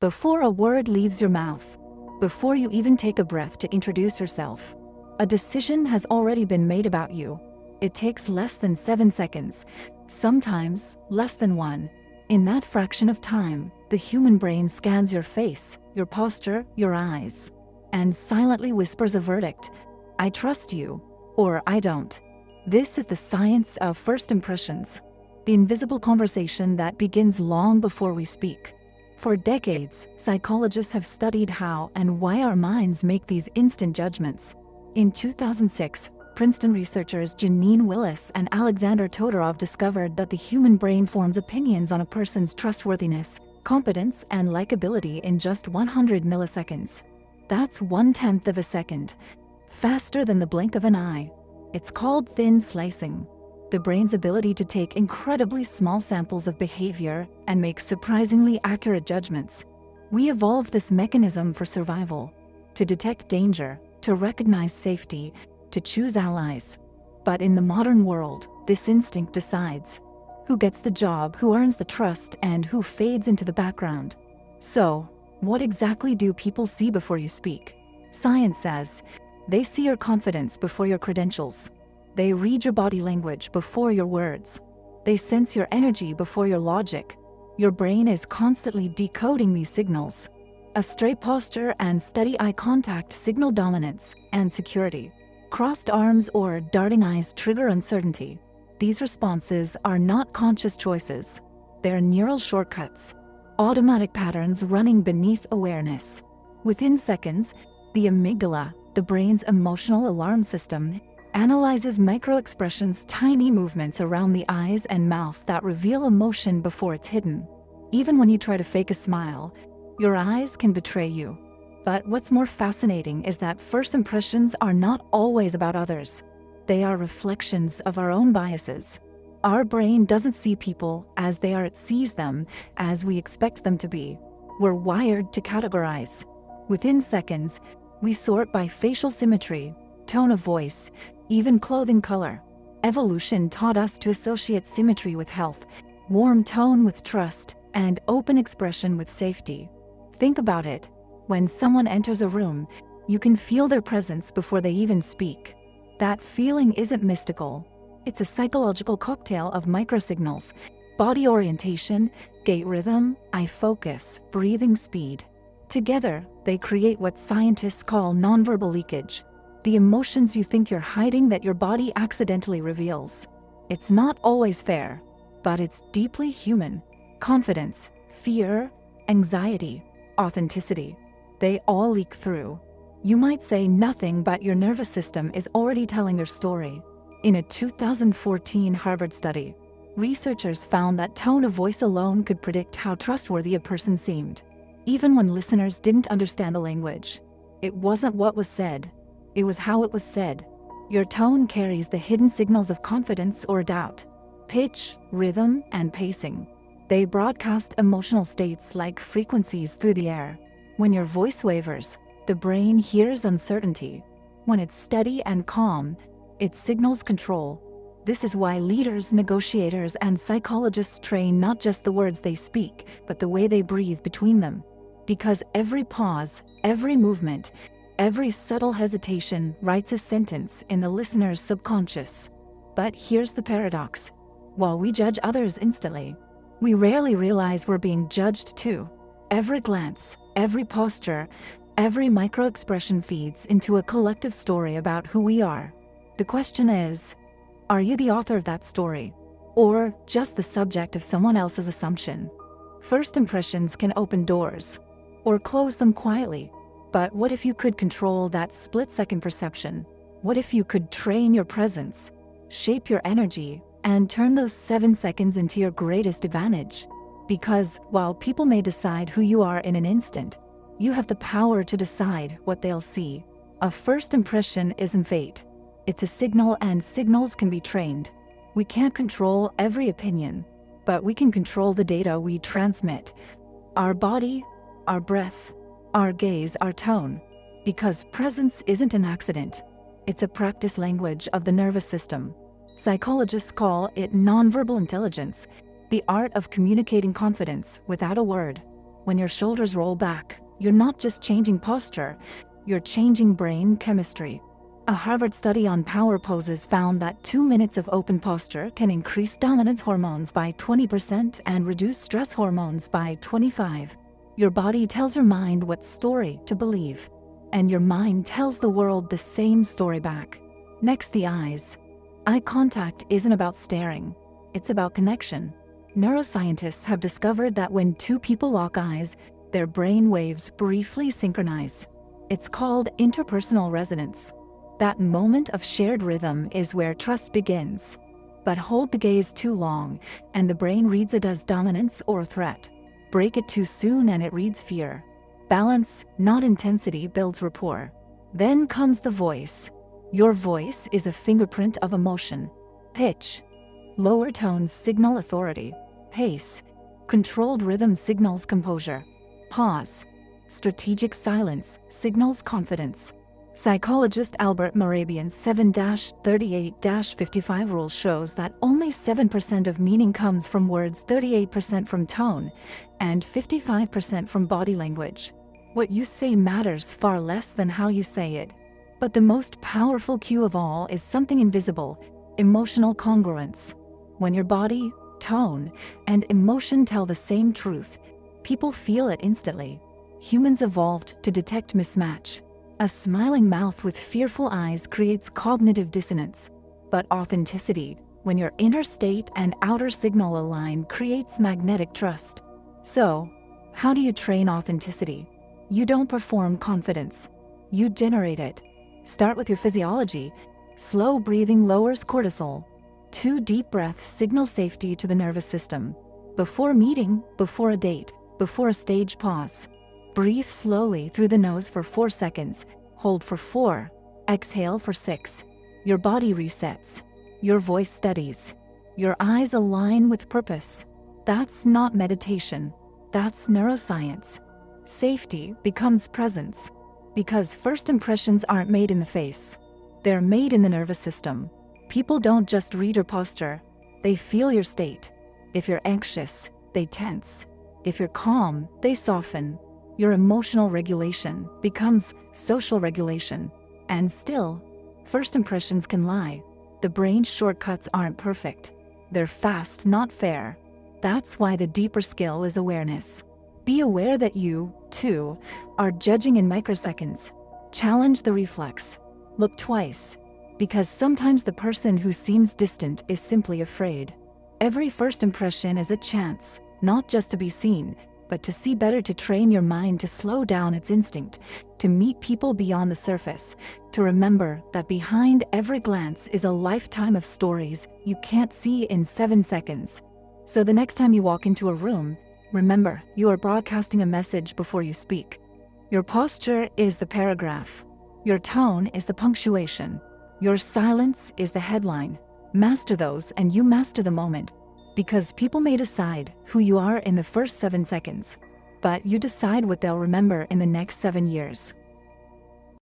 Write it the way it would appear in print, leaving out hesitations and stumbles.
before a word leaves your mouth, before you even take a breath to introduce yourself. A decision has already been made about you. It takes less than 7 seconds, sometimes less than 1. In that fraction of time, the human brain scans your face, your posture, your eyes, and silently whispers a verdict: I trust you, or I don't. This is the science of first impressions, the invisible conversation that begins long before we speak. For decades, psychologists have studied how and why our minds make these instant judgments. In 2006, Princeton researchers Janine Willis and Alexander Todorov discovered that the human brain forms opinions on a person's trustworthiness, competence, and likability in just 100 milliseconds. That's 1/10 of a second, faster than the blink of an eye. It's called thin slicing, the brain's ability to take incredibly small samples of behavior and make surprisingly accurate judgments. We evolved this mechanism for survival, to detect danger, to recognize safety, to choose allies. But in the modern world, this instinct decides who gets the job, who earns the trust, and who fades into the background. So, what exactly do people see before you speak? Science says they see your confidence before your credentials. They read your body language before your words. They sense your energy before your logic. Your brain is constantly decoding these signals. A straight posture and steady eye contact signal dominance and security. Crossed arms or darting eyes trigger uncertainty. These responses are not conscious choices. They're neural shortcuts, automatic patterns running beneath awareness. Within seconds, the amygdala, the brain's emotional alarm system, analyzes micro-expressions, tiny movements around the eyes and mouth that reveal emotion before it's hidden. Even when you try to fake a smile, your eyes can betray you. But what's more fascinating is that first impressions are not always about others. They are reflections of our own biases. Our brain doesn't see people as they are, it sees them as we expect them to be. We're wired to categorize. Within seconds, we sort by facial symmetry, tone of voice, even clothing color. Evolution taught us to associate symmetry with health, warm tone with trust, and open expression with safety. Think about it. When someone enters a room, you can feel their presence before they even speak. That feeling isn't mystical. It's a psychological cocktail of microsignals: body orientation, gait rhythm, eye focus, breathing speed. Together, they create what scientists call nonverbal leakage. The emotions you think you're hiding that your body accidentally reveals. It's not always fair, but it's deeply human. Confidence, fear, anxiety, authenticity. They all leak through. You might say nothing, but your nervous system is already telling your story. In a 2014 Harvard study, researchers found that tone of voice alone could predict how trustworthy a person seemed, even when listeners didn't understand the language. It wasn't what was said, it was how it was said. Your tone carries the hidden signals of confidence or doubt, pitch, rhythm, and pacing. They broadcast emotional states like frequencies through the air. When your voice wavers, the brain hears uncertainty. When it's steady and calm, it signals control. This is why leaders, negotiators, and psychologists train not just the words they speak, but the way they breathe between them. Because every pause, every movement, every subtle hesitation writes a sentence in the listener's subconscious. But here's the paradox. While we judge others instantly, we rarely realize we're being judged too. Every glance, every posture, every micro-expression feeds into a collective story about who we are. The question is, are you the author of that story, or just the subject of someone else's assumption? First impressions can open doors, or close them quietly. But what if you could control that split-second perception? What if you could train your presence, shape your energy, and turn those 7 seconds into your greatest advantage? Because while people may decide who you are in an instant, you have the power to decide what they'll see. A first impression isn't fate. It's a signal, and signals can be trained. We can't control every opinion, but we can control the data we transmit. Our body, our breath, our gaze, our tone. Because presence isn't an accident. It's a practice language of the nervous system. Psychologists call it nonverbal intelligence, the art of communicating confidence without a word. When your shoulders roll back, you're not just changing posture, you're changing brain chemistry. A Harvard study on power poses found that 2 minutes of open posture can increase dominance hormones by 20% and reduce stress hormones by 25%. Your body tells your mind what story to believe, and your mind tells the world the same story back. Next, the eyes. Eye contact isn't about staring, it's about connection. Neuroscientists have discovered that when two people lock eyes, their brain waves briefly synchronize. It's called interpersonal resonance. That moment of shared rhythm is where trust begins. But hold the gaze too long, and the brain reads it as dominance or threat. Break it too soon and it reads fear. Balance, not intensity, builds rapport. Then comes the voice. Your voice is a fingerprint of emotion. Pitch. Lower tones signal authority. Pace. Controlled rhythm signals composure. Pause. Strategic silence signals confidence. Psychologist Albert Mehrabian's 7-38-55 rule shows that only 7% of meaning comes from words, 38% from tone, and 55% from body language. What you say matters far less than how you say it. But the most powerful cue of all is something invisible: emotional congruence. When your body, tone, and emotion tell the same truth, people feel it instantly. Humans evolved to detect mismatch. A smiling mouth with fearful eyes creates cognitive dissonance. But authenticity, when your inner state and outer signal align, creates magnetic trust. So, how do you train authenticity? You don't perform confidence. You generate it. Start with your physiology. Slow breathing lowers cortisol. 2 deep breaths signal safety to the nervous system. Before a meeting, before a date, before a stage pause. Breathe slowly through the nose for 4 seconds, hold for 4, exhale for 6. Your body resets. Your voice steadies. Your eyes align with purpose. That's not meditation. That's neuroscience. Safety becomes presence. Because first impressions aren't made in the face. They're made in the nervous system. People don't just read your posture. They feel your state. If you're anxious, they tense. If you're calm, they soften. Your emotional regulation becomes social regulation. And still, first impressions can lie. The brain's shortcuts aren't perfect. They're fast, not fair. That's why the deeper skill is awareness. Be aware that you, too, are judging in microseconds. Challenge the reflex. Look twice. Because sometimes the person who seems distant is simply afraid. Every first impression is a chance, not just to be seen, but to see better, to train your mind to slow down its instinct, to meet people beyond the surface, to remember that behind every glance is a lifetime of stories you can't see in 7 seconds. So the next time you walk into a room, remember, you are broadcasting a message before you speak. Your posture is the paragraph. Your tone is the punctuation. Your silence is the headline. Master those and you master the moment. Because people may decide who you are in the first 7 seconds, but you decide what they'll remember in the next 7 years.